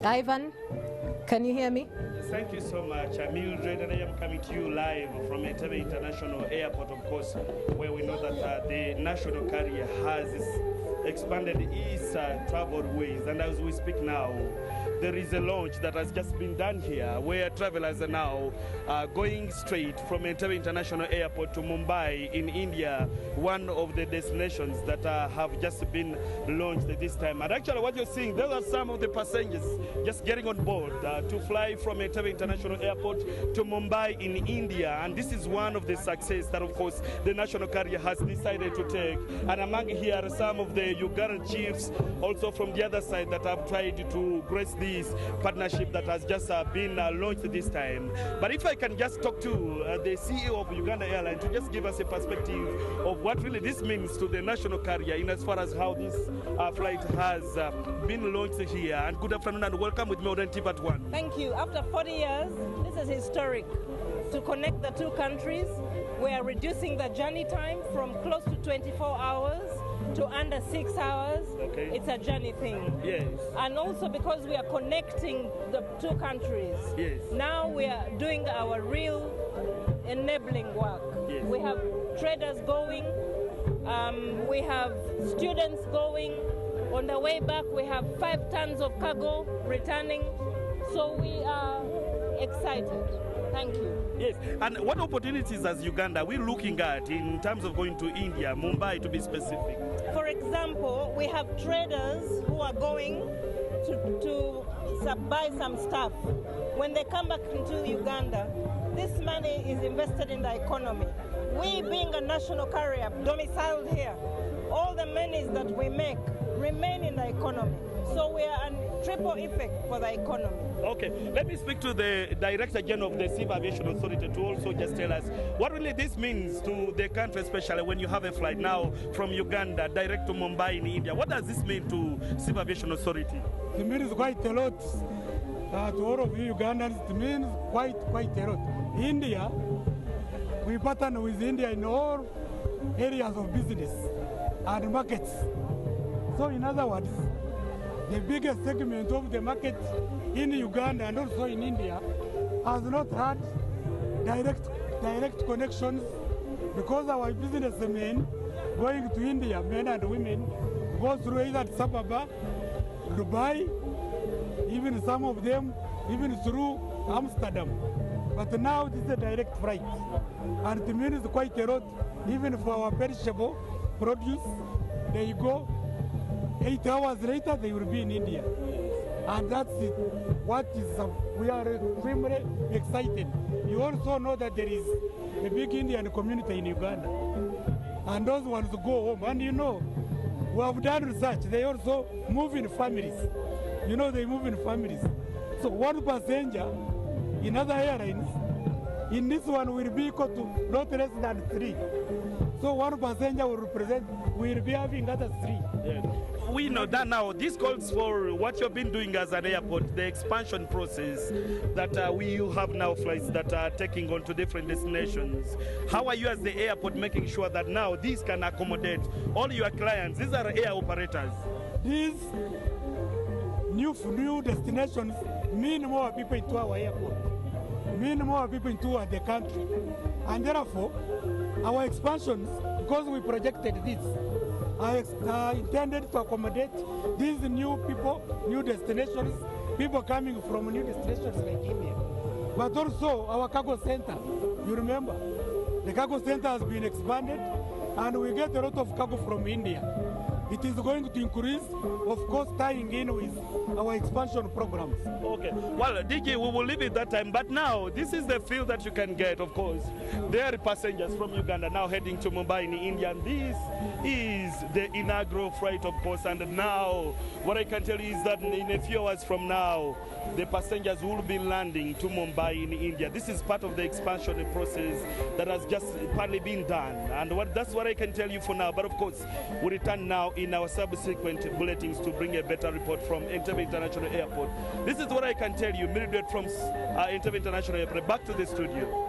Ivan, can you hear me? Thank you so much. I'm Mildred and I am coming to you live from Entebbe International Airport, of course, where we know that the national carrier has expanded its travel ways. And as we speak now, there is a launch that has just been done here where travelers are now going straight from Entebbe International Airport to Mumbai in India, one of the destinations that have just been launched this time. And actually what you're seeing, those are some of the passengers just getting on board to fly from Entebbe International Airport to Mumbai in India. And this is one of the success that, of course, the national carrier has decided to take. And among here are some of the Uganda chiefs also from the other side that have tried to grace this partnership that has just been launched this time. But if I can just talk to the CEO of Uganda Airlines to just give us a perspective of what really this means to the national carrier in as far as how this flight has been launched here. And good afternoon and welcome with me on Entebbe at 1. Thank you. After 40 years, this is historic. To connect the two countries, we are reducing the journey time from close to 24 hours to under 6 hours. Okay. It's a journey thing. Yes. And also because we are connecting the two countries. Yes. Now we are doing our real enabling work. Yes. We have traders going, we have students going. On the way back, we have 5 tons of cargo returning. So we are excited. Thank you. Yes, and what opportunities as Uganda are we looking at in terms of going to India, Mumbai to be specific? For example, we have traders who are going to buy some stuff. When they come back into Uganda, this money is invested in the economy. We, being a national carrier domiciled here, all the monies that we make remain in the economy. So we are a triple effect for the economy. Okay, let me speak to the Director General of the Civil Aviation Authority to also just tell us what really this means to the country, especially when you have a flight now from Uganda direct to Mumbai in India. What does this mean to Civil Aviation Authority? It means quite a lot to all of you Ugandans. It means quite a lot. India, we partner with India in all areas of business and markets. So in other words, the biggest segment of the market in Uganda and also in India has not had direct connections because our businessmen going to India, men and women, go through either Addis Ababa, Dubai, even some of them even through Amsterdam. But now this is a direct flight, and it means quite a lot even for our perishable produce. They go 8 hours later, they will be in India. And that's it. What is we are extremely excited. You also know that there is a big Indian community in Uganda. And those ones go home. And you know, we have done research. They also move in families. You know, they move in families. So one passenger in other airlines, in this one will be equal to not less than 3. So one passenger will be having other 3. Yeah. We know that now. This calls for what you've been doing as an airport, the expansion process that you have now flights that are taking on to different destinations. How are you as the airport making sure that now these can accommodate all your clients? These are air operators. These new destinations mean more people into our airport, mean more people into the country. And therefore, our expansions, because we projected this, are intended to accommodate these new people, new destinations, people coming from new destinations like India. But also our cargo center, you remember, the cargo center has been expanded and we get a lot of cargo from India. It is going to increase, of course, tying in with our expansion programs. Okay. Well, DG, we will leave it that time. But now, this is the feel that you can get, of course. There are passengers from Uganda now heading to Mumbai in India. And this is the inaugural flight, of course. And now, what I can tell you is that in a few hours from now, the passengers will be landing to Mumbai in India. This is part of the expansion process that has just partly been done. And that's what I can tell you for now. But of course, we return now in our subsequent bulletins to bring a better report from Entebbe International Airport. This is what I can tell you. Mildred from Entebbe International Airport. Back to the studio.